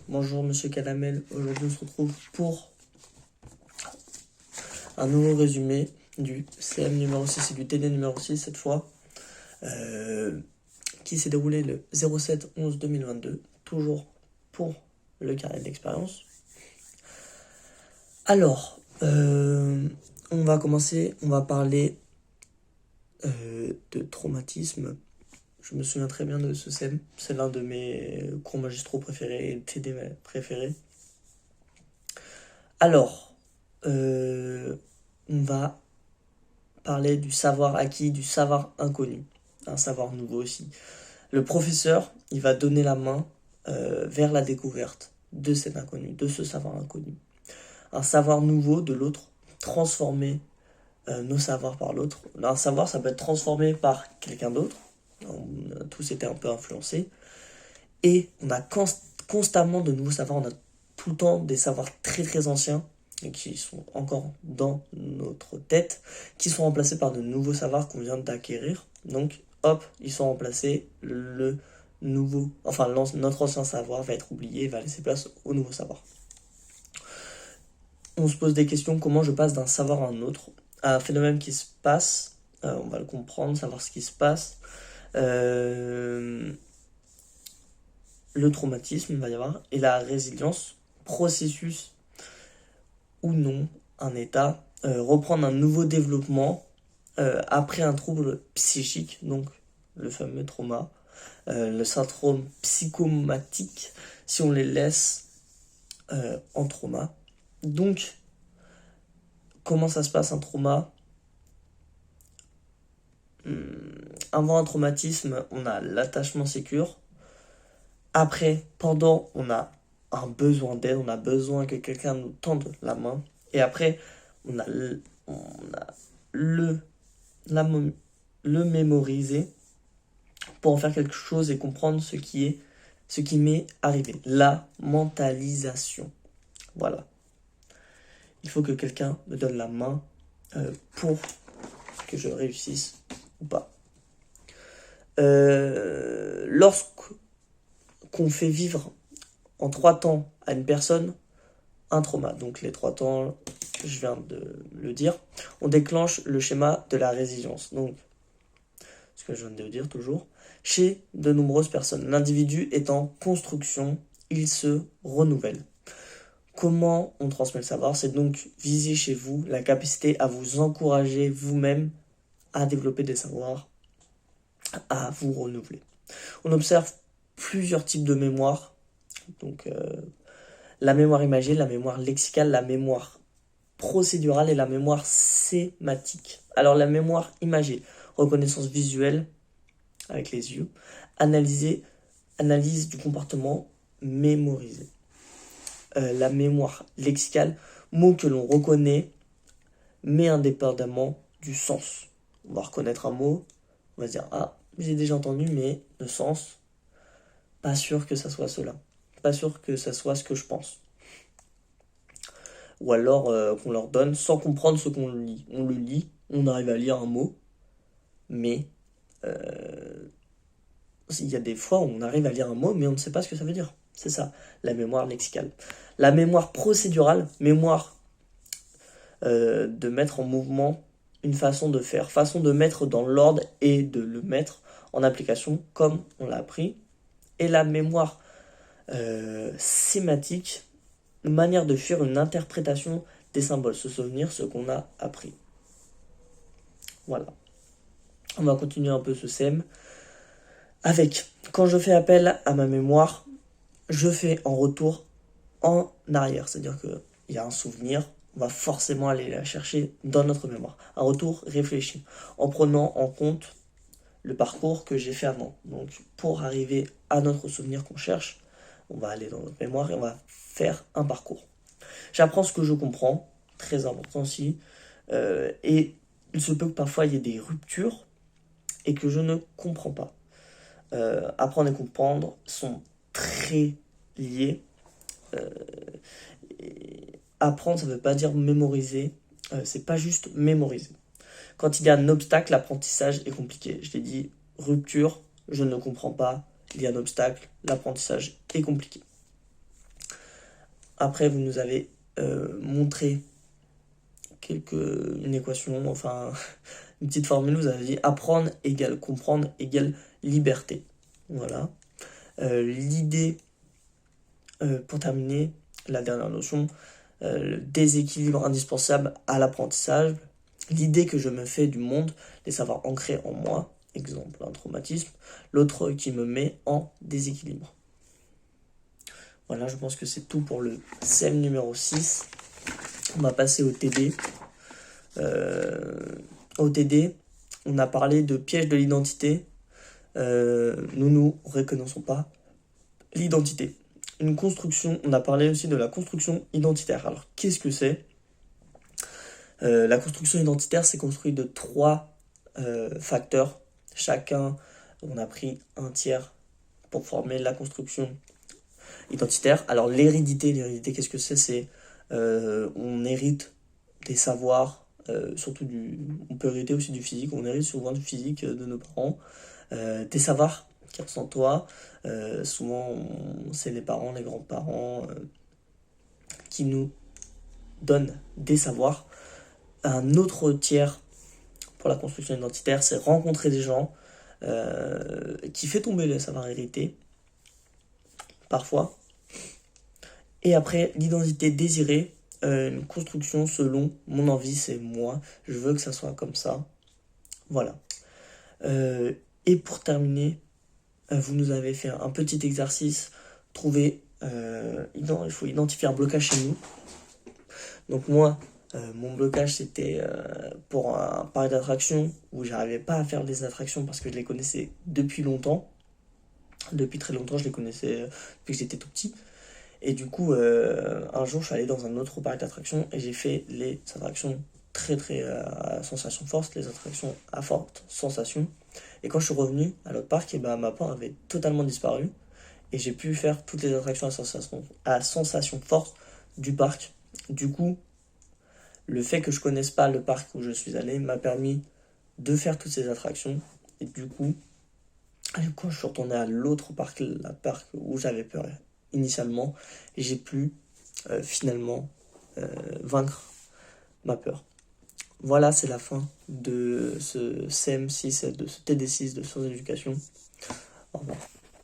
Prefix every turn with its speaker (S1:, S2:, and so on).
S1: Bonjour Monsieur Calamel, aujourd'hui on se retrouve pour un nouveau résumé du CM numéro 6 et du TD numéro 6 cette fois, qui s'est déroulé le 07-11-2022, toujours pour le carnet d'expérience. Alors, on va commencer, on va parler de traumatisme. Je me souviens très bien de ce CM, c'est l'un de mes cours magistraux préférés et TD préférés. Alors, on va parler du savoir acquis, du savoir inconnu, un savoir nouveau aussi. Le professeur, il va donner la main vers la découverte de cet inconnu, de ce savoir inconnu. Un savoir nouveau de l'autre, transformer nos savoirs par l'autre. Un savoir, ça peut être transformé par quelqu'un d'autre. On a tous été un peu influencés. Et on a constamment de nouveaux savoirs. On a tout le temps des savoirs très très anciens et qui sont encore dans notre tête, qui sont remplacés par de nouveaux savoirs qu'on vient d'acquérir. Donc, hop, ils sont remplacés. Notre ancien savoir va être oublié, va laisser place au nouveau savoir. On se pose des questions, comment je passe d'un savoir à un autre, à un phénomène qui se passe, on va le comprendre, savoir ce qui se passe. Le traumatisme, il va y avoir, et la résilience, processus ou non, un état, reprendre un nouveau développement après un trouble psychique, donc le fameux trauma, le syndrome psychomatique, si on les laisse en trauma. Donc, comment ça se passe un trauma ? Avant un traumatisme, on a l'attachement sécure. Après, pendant, on a un besoin d'aide, on a besoin que quelqu'un nous tende la main. Et après, on a le mémoriser pour en faire quelque chose et comprendre ce qui m'est arrivé. La mentalisation. Voilà. Il faut que quelqu'un me donne la main pour que je réussisse ou pas. Lorsqu'on fait vivre en 3 temps à une personne un trauma, donc les 3 temps, je viens de le dire, on déclenche le schéma de la résilience. Donc, ce que je viens de dire toujours, chez de nombreuses personnes, l'individu est en construction, il se renouvelle. Comment on transmet le savoir ? C'est donc viser chez vous la capacité à vous encourager vous-même à développer des savoirs, à vous renouveler. On observe plusieurs types de mémoire, donc la mémoire imagée, la mémoire lexicale, la mémoire procédurale et la mémoire sématique. Alors la mémoire imagée, reconnaissance visuelle avec les yeux, analyse du comportement, mémorisé. La mémoire lexicale, mot que l'on reconnaît, mais indépendamment du sens. On va reconnaître un mot, on va dire « Ah, j'ai déjà entendu, mais le sens, pas sûr que ça soit cela. Pas sûr que ça soit ce que je pense. » Ou alors qu'on leur donne sans comprendre ce qu'on lit. On le lit, on arrive à lire un mot, mais il y a des fois où on arrive à lire un mot, mais on ne sait pas ce que ça veut dire. C'est ça, la mémoire lexicale. La mémoire procédurale, mémoire de mettre en mouvement une façon de faire, façon de mettre dans l'ordre et de le mettre en application comme on l'a appris. Et la mémoire sématique, une manière de faire une interprétation des symboles, se souvenir ce qu'on a appris. Voilà. On va continuer un peu ce CM avec, quand je fais appel à ma mémoire, je fais en retour en arrière. C'est-à-dire qu'il y a un souvenir, on va forcément aller la chercher dans notre mémoire. Un retour réfléchi, en prenant en compte le parcours que j'ai fait avant. Donc, pour arriver à notre souvenir qu'on cherche, on va aller dans notre mémoire et on va faire un parcours. J'apprends ce que je comprends, très important aussi, et il se peut que parfois il y ait des ruptures et que je ne comprends pas. Apprendre et comprendre sont très liés. Apprendre, ça ne veut pas dire mémoriser, c'est pas juste mémoriser. Quand il y a un obstacle, l'apprentissage est compliqué. Je l'ai dit, rupture, je ne comprends pas, il y a un obstacle, l'apprentissage est compliqué. Après, vous nous avez montré une équation, enfin une petite formule. Vous avez dit apprendre égale comprendre égale liberté. Voilà. L'idée, pour terminer, la dernière notion, le déséquilibre indispensable à l'apprentissage, l'idée que je me fais du monde, les savoirs ancrés en moi, exemple un traumatisme, l'autre qui me met en déséquilibre. Voilà, je pense que c'est tout pour le SEM numéro 6. On va passer au TD. Au TD, on a parlé de piège de l'identité. Nous ne reconnaissons pas l'identité. Une construction, on a parlé aussi de la construction identitaire. Alors, qu'est-ce que c'est ? La construction identitaire, c'est construit de 3 facteurs. Chacun, on a pris un tiers pour former la construction identitaire. Alors, l'hérédité, qu'est-ce que c'est ? C'est on hérite des savoirs, surtout on peut hériter aussi du physique, on hérite souvent du physique de nos parents, des savoirs qui restent en toi. Souvent, c'est les parents, les grands-parents qui nous donnent des savoirs. Un autre tiers pour la construction identitaire, c'est rencontrer des gens qui fait tomber le savoir hérité, parfois. Et après, l'identité désirée, une construction selon mon envie, c'est moi, je veux que ça soit comme ça. Voilà. Et pour terminer, vous nous avez fait un petit exercice, il faut identifier un blocage chez nous. Donc moi, mon blocage c'était pour un parc d'attractions où j'arrivais pas à faire des attractions parce que je les connaissais depuis longtemps. Depuis très longtemps, je les connaissais depuis que j'étais tout petit. Et du coup, un jour, je suis allé dans un autre parc d'attractions et j'ai fait les attractions très à sensation forte, les attractions à forte sensation. Et quand je suis revenu à l'autre parc, ma peur avait totalement disparu. Et j'ai pu faire toutes les attractions à sensation forte du parc. Du coup, le fait que je connaisse pas le parc où je suis allé m'a permis de faire toutes ces attractions. Et du coup, quand je suis retourné à l'autre parc, le parc où j'avais peur initialement, j'ai pu finalement vaincre ma peur. Voilà, c'est la fin de ce CM6, de ce TD6 de Sciences Éducation. Au revoir.